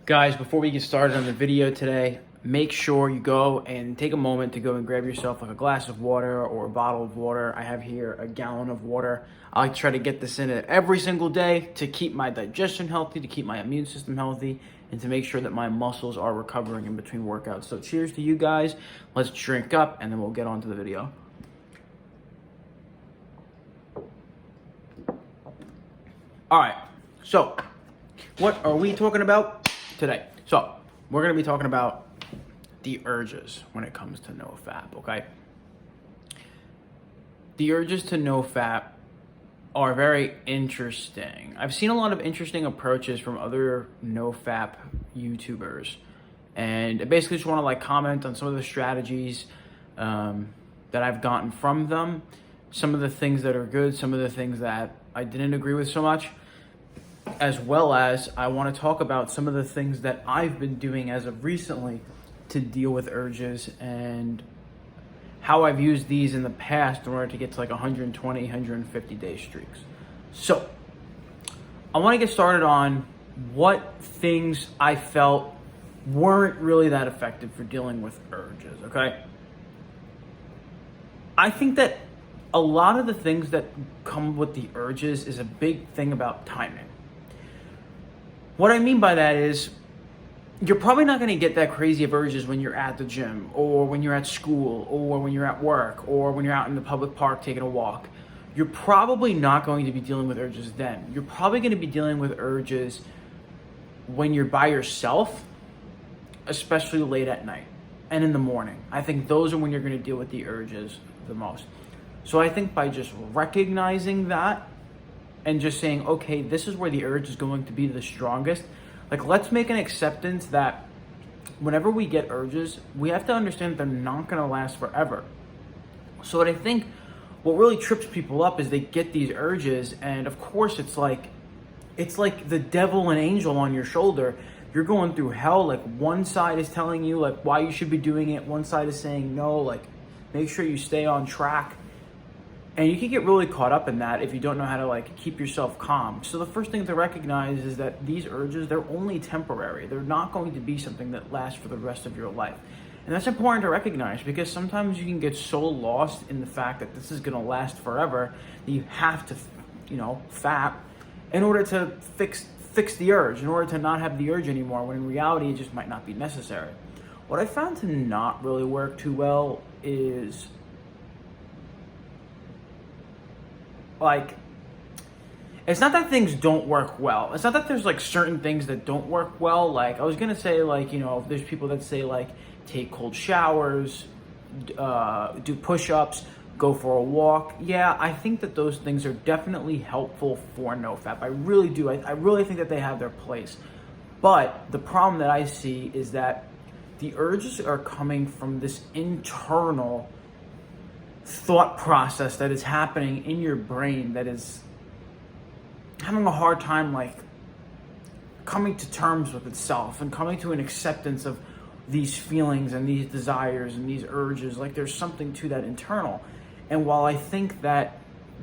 Guys, before we get started on the video today, make sure you go and take a moment to go and grab yourself like a glass of water or a bottle of water. I have here a gallon of water. I try to get this in it every single day to keep my digestion healthy, to keep my immune system healthy, and to make sure that my muscles are recovering in between workouts. So cheers to you guys. Let's drink up and then we'll get on to the video. All right, so what are we talking about today? So we're going to be talking about the urges when it comes to Nofap, okay? The urges to Nofap are very interesting. I've seen a lot of interesting approaches from other Nofap YouTubers, and I basically just want to like comment on some of the strategies that I've gotten from them, some of the things that are good, some of the things that I didn't agree with so much, as well as I want to talk about some of the things that I've been doing as of recently to deal with urges and how I've used these in the past in order to get to like 120, 150 day streaks. So I want to get started on what things I felt weren't really that effective for dealing with urges, okay? I think that a lot of the things that come with the urges is a big thing about timing. What I mean by that is you're probably not going to get that crazy of urges when you're at the gym or when you're at school or when you're at work or when you're out in the public park taking a walk. You're probably not going to be dealing with urges then. You're probably going to be dealing with urges when you're by yourself, especially late at night and in the morning. I think those are when you're going to deal with the urges the most. So I think by just recognizing that and just saying, okay, this is where the urge is going to be the strongest. Like, let's make an acceptance that whenever we get urges, we have to understand that they're not going to last forever. So what I think, what really trips people up is they get these urges, and of course it's like the devil and angel on your shoulder. You're going through hell. Like, one side is telling you like why you should be doing it. One side is saying no, like make sure you stay on track. And you can get really caught up in that if you don't know how to like keep yourself calm. So the first thing to recognize is that these urges, they're only temporary. They're not going to be something that lasts for the rest of your life. And that's important to recognize because sometimes you can get so lost in the fact that this is going to last forever that you have to, fap in order to fix the urge, in order to not have the urge anymore, when in reality it just might not be necessary. What I found to not really work too well is like, it's not that things don't work well. It's not that there's like certain things that don't work well. Like I was gonna say, like, there's people that say like take cold showers, do push-ups, go for a walk. Yeah, I think that those things are definitely helpful for Nofap. I really do. I really think that they have their place. But the problem that I see is that the urges are coming from this internal thought process that is happening in your brain that is having a hard time like coming to terms with itself and coming to an acceptance of these feelings and these desires and these urges. Like there's something to that internal. And while I think that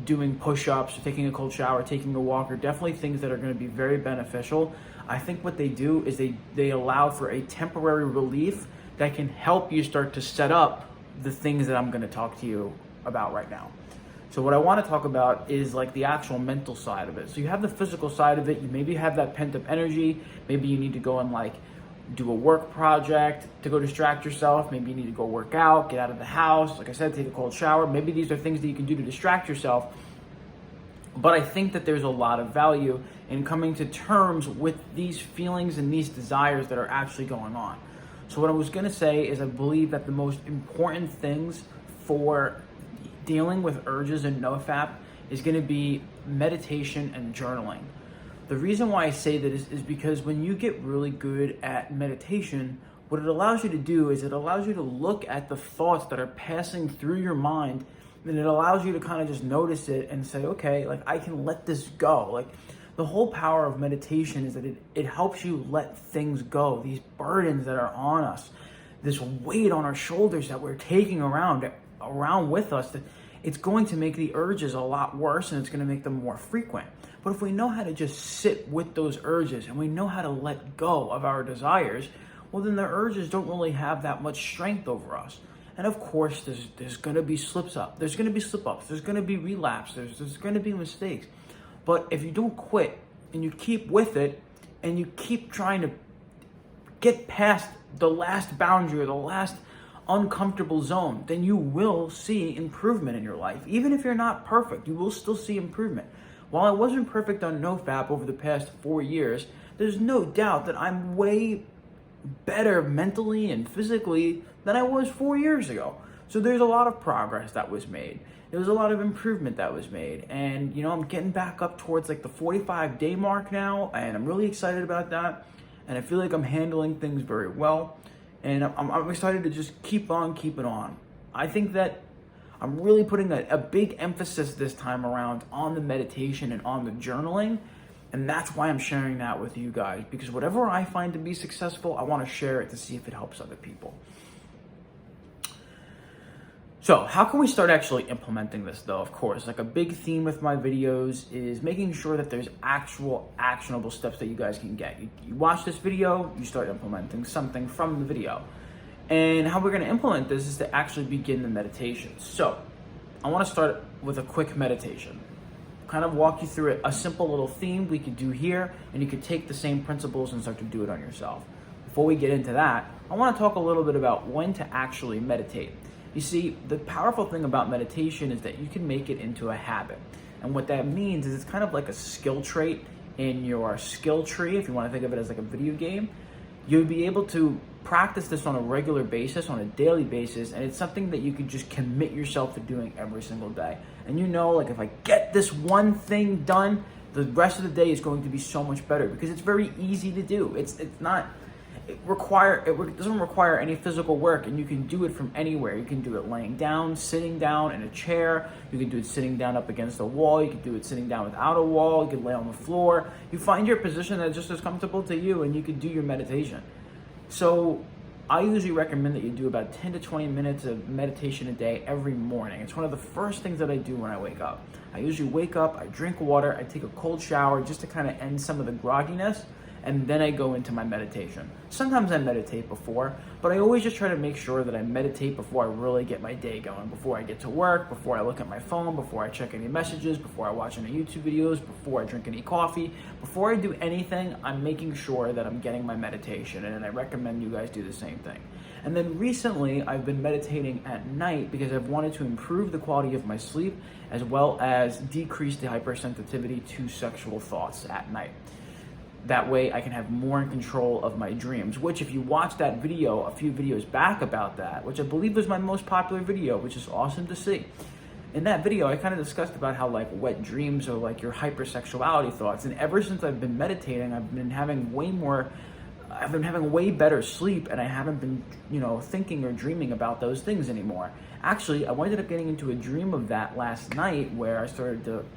doing push-ups, taking a cold shower, taking a walk are definitely things that are going to be very beneficial, I think what they do is they allow for a temporary relief that can help you start to set up the things that I'm going to talk to you about right now. So what I want to talk about is like the actual mental side of it. So you have the physical side of it. You maybe have that pent up energy. Maybe you need to go and like do a work project to go distract yourself. Maybe you need to go work out, get out of the house. Like I said, take a cold shower. Maybe these are things that you can do to distract yourself. But I think that there's a lot of value in coming to terms with these feelings and these desires that are actually going on. So what I was going to say is I believe that the most important things for dealing with urges and Nofap is going to be meditation and journaling. The reason why I say that is because when you get really good at meditation, what it allows you to do is it allows you to look at the thoughts that are passing through your mind, and it allows you to kind of just notice it and say, okay, like I can let this go. Like the whole power of meditation is that it helps you let things go, these burdens that are on us, this weight on our shoulders that we're taking around with us, that it's going to make the urges a lot worse and it's going to make them more frequent. But if we know how to just sit with those urges and we know how to let go of our desires, well, then the urges don't really have that much strength over us. And of course, there's going to be slip-ups, there's going to be relapse, there's going to be mistakes. But if you don't quit and you keep with it and you keep trying to get past the last boundary or the last uncomfortable zone, then you will see improvement in your life. Even if you're not perfect, you will still see improvement. While I wasn't perfect on Nofap over the past 4 years, there's no doubt that I'm way better mentally and physically than I was 4 years ago. So there's a lot of progress that was made. There was a lot of improvement that was made. And, I'm getting back up towards like the 45-day mark now, and I'm really excited about that. And I feel like I'm handling things very well. And I'm excited to just keep on keeping on. I think that I'm really putting a big emphasis this time around on the meditation and on the journaling. And that's why I'm sharing that with you guys. Because whatever I find to be successful, I want to share it to see if it helps other people. So how can we start actually implementing this though? Of course, like a big theme with my videos is making sure that there's actual actionable steps that you guys can get. You watch this video, you start implementing something from the video. And how we're going to implement this is to actually begin the meditation. So I want to start with a quick meditation. Kind of walk you through a simple little theme we could do here, and you could take the same principles and start to do it on yourself. Before we get into that, I want to talk a little bit about when to actually meditate. You see, the powerful thing about meditation is that you can make it into a habit. And what that means is it's kind of like a skill trait in your skill tree, if you want to think of it as like a video game. You'll be able to practice this on a regular basis, on a daily basis, and it's something that you can just commit yourself to doing every single day. And like if I get this one thing done, the rest of the day is going to be so much better because it's very easy to do. It doesn't require any physical work, and you can do it from anywhere. You can do it laying down, sitting down in a chair. You can do it sitting down up against a wall. You can do it sitting down without a wall. You can lay on the floor. You find your position that's just as comfortable to you, and you can do your meditation. So I usually recommend that you do about 10 to 20 minutes of meditation a day every morning. It's one of the first things that I do when I wake up. I usually wake up, I drink water, I take a cold shower just to kind of end some of the grogginess, and then I go into my meditation. Sometimes I meditate before, but I always just try to make sure that I meditate before I really get my day going, before I get to work, before I look at my phone, before I check any messages, before I watch any YouTube videos, before I drink any coffee. Before I do anything, I'm making sure that I'm getting my meditation, and I recommend you guys do the same thing. And then recently, I've been meditating at night because I've wanted to improve the quality of my sleep as well as decrease the hypersensitivity to sexual thoughts at night. That way I can have more in control of my dreams, which if you watch that video a few videos back about that, which I believe was my most popular video, which is awesome to see. In that video, I kind of discussed about how like wet dreams are like your hypersexuality thoughts. And ever since I've been meditating, I've been having way better sleep, and I haven't been, thinking or dreaming about those things anymore. Actually, I ended up getting into a dream of that last night where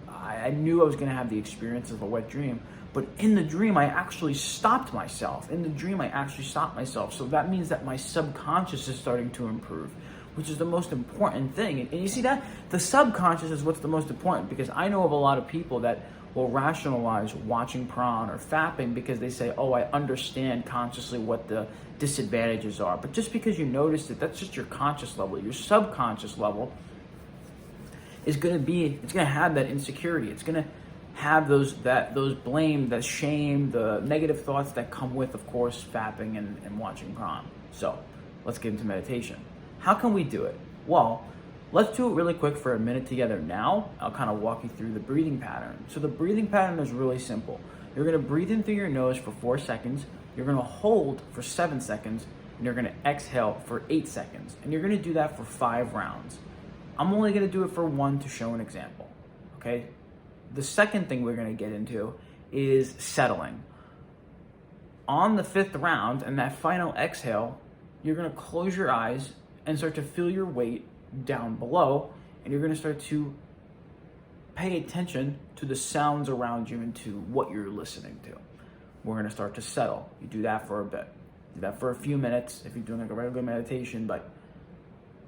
I knew I was going to have the experience of a wet dream. But in the dream, I actually stopped myself. So that means that my subconscious is starting to improve, which is the most important thing. And you see that? The subconscious is what's the most important, because I know of a lot of people that will rationalize watching porn or fapping because they say, oh, I understand consciously what the disadvantages are. But just because you noticed it, that's just your conscious level. Your subconscious level is going to have that insecurity. It's going to have those blame, the shame, the negative thoughts that come with, of course, fapping and watching porn. So let's get into meditation. How can we do it? Well, let's do it really quick for a minute together now. I'll kind of walk you through the breathing pattern. So the breathing pattern is really simple. You're going to breathe in through your nose for 4 seconds. You're going to hold for 7 seconds. And you're going to exhale for 8 seconds. And you're going to do that for 5 rounds. I'm only going to do it for 1 to show an example. Okay? The second thing we're going to get into is settling. On the 5th round and that final exhale, you're going to close your eyes and start to feel your weight down below, and you're going to start to pay attention to the sounds around you and to what you're listening to. We're going to start to settle. You do that for a bit. Do that for a few minutes if you're doing like a regular meditation, but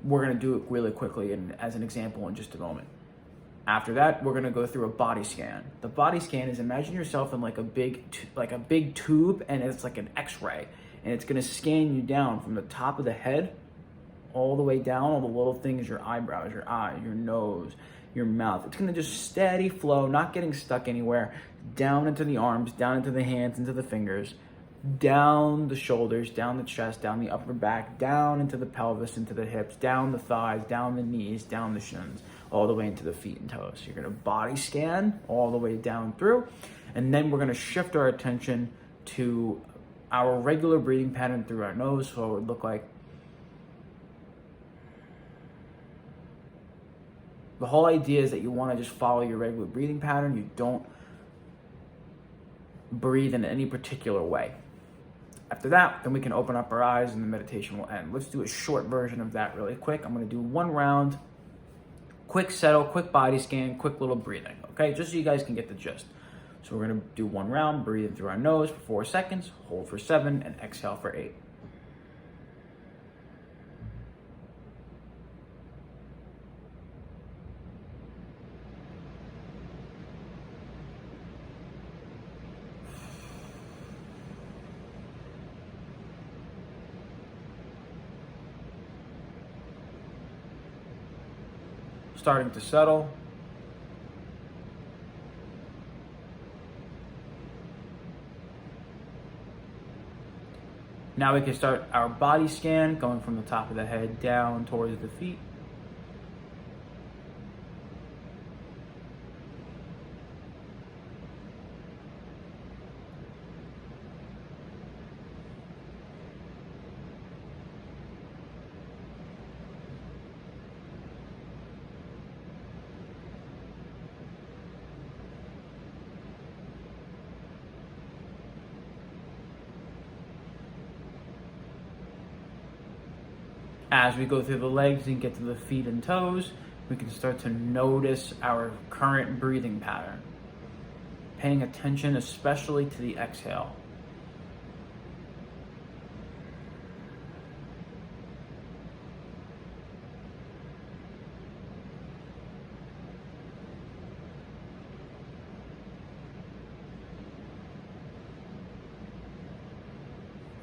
we're going to do it really quickly and as an example in just a moment. After that, we're gonna go through a body scan. The body scan is, imagine yourself in like a big tube, and it's like an X-ray, and it's gonna scan you down from the top of the head all the way down, all the little things, your eyebrows, your eyes, your nose, your mouth. It's gonna just steady flow, not getting stuck anywhere, down into the arms, down into the hands, into the fingers, down the shoulders, down the chest, down the upper back, down into the pelvis, into the hips, down the thighs, down the knees, down the shins, all the way into the feet and toes. So you're gonna body scan all the way down through, and then we're gonna shift our attention to our regular breathing pattern through our nose. So it would look like, the whole idea is that you wanna just follow your regular breathing pattern. You don't breathe in any particular way. After that, then we can open up our eyes and the meditation will end. Let's do a short version of that really quick. I'm gonna do one round, quick settle, quick body scan, quick little breathing, okay? Just so you guys can get the gist. So we're gonna do one round, breathe in through our nose for 4 seconds, hold for 7, and exhale for 8. Starting to settle. Now we can start our body scan, going from the top of the head down towards the feet. As we go through the legs and get to the feet and toes, we can start to notice our current breathing pattern, paying attention especially to the exhale.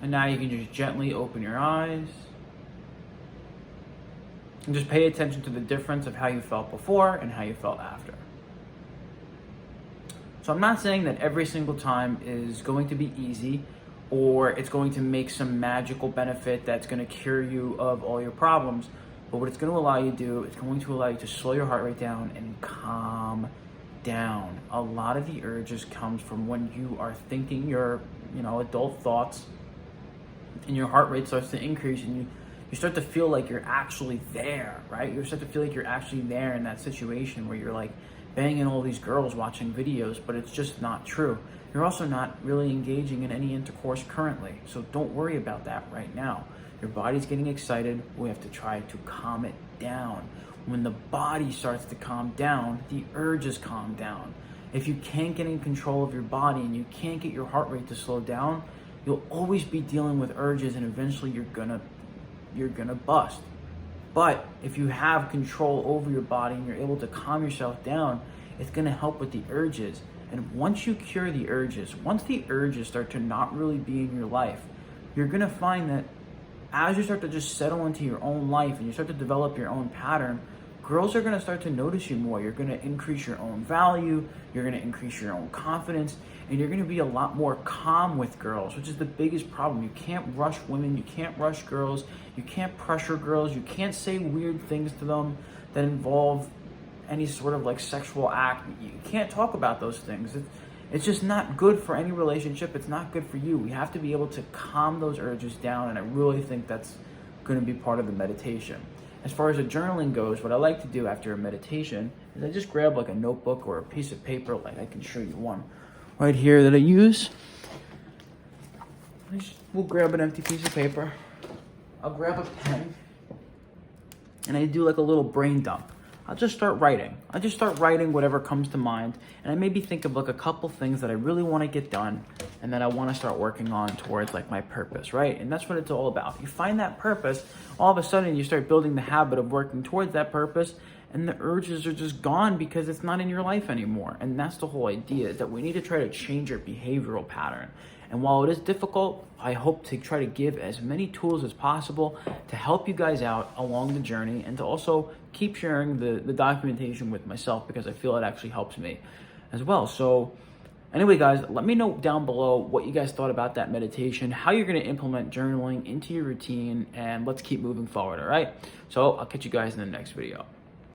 And now you can just gently open your eyes. And just pay attention to the difference of how you felt before and how you felt after. So I'm not saying that every single time is going to be easy or it's going to make some magical benefit that's going to cure you of all your problems. But what it's going to allow you to do, it's going to allow you to slow your heart rate down and calm down. A lot of the urges comes from when you are thinking your, adult thoughts, and your heart rate starts to increase, and you start to feel like you're actually there, right? You start to feel like you're actually there in that situation where you're like banging all these girls watching videos, but it's just not true. You're also not really engaging in any intercourse currently, so don't worry about that right now. Your body's getting excited. We have to try to calm it down. When the body starts to calm down, the urges calm down. If you can't get in control of your body and you can't get your heart rate to slow down, you'll always be dealing with urges, and eventually you're gonna bust. But if you have control over your body and you're able to calm yourself down, it's gonna help with the urges. And once you cure the urges, once the urges start to not really be in your life, you're gonna find that as you start to just settle into your own life and you start to develop your own pattern, girls are gonna start to notice you more. You're gonna increase your own value, you're gonna increase your own confidence, and you're gonna be a lot more calm with girls, which is the biggest problem. You can't rush women, you can't rush girls, you can't pressure girls, you can't say weird things to them that involve any sort of like sexual act. You can't talk about those things. It's just not good for any relationship. It's not good for you. We have to be able to calm those urges down, and I really think that's gonna be part of the meditation. As far as the journaling goes, what I like to do after a meditation is I just grab like a notebook or a piece of paper. Like I can show you one right here that I use. We'll grab an empty piece of paper. I'll grab a pen and I do like a little brain dump. I'll just start writing. I just start writing whatever comes to mind, and I maybe think of like a couple things that I really want to get done and that I want to start working on towards like my purpose, right? And that's what it's all about. You find that purpose, all of a sudden you start building the habit of working towards that purpose, and the urges are just gone because it's not in your life anymore. And that's the whole idea, is that we need to try to change your behavioral pattern. And while it is difficult, I hope to try to give as many tools as possible to help you guys out along the journey, and to also keep sharing the documentation with myself, because I feel it actually helps me as well. So anyway, guys, let me know down below what you guys thought about that meditation, how you're going to implement journaling into your routine, and let's keep moving forward, all right? So I'll catch you guys in the next video.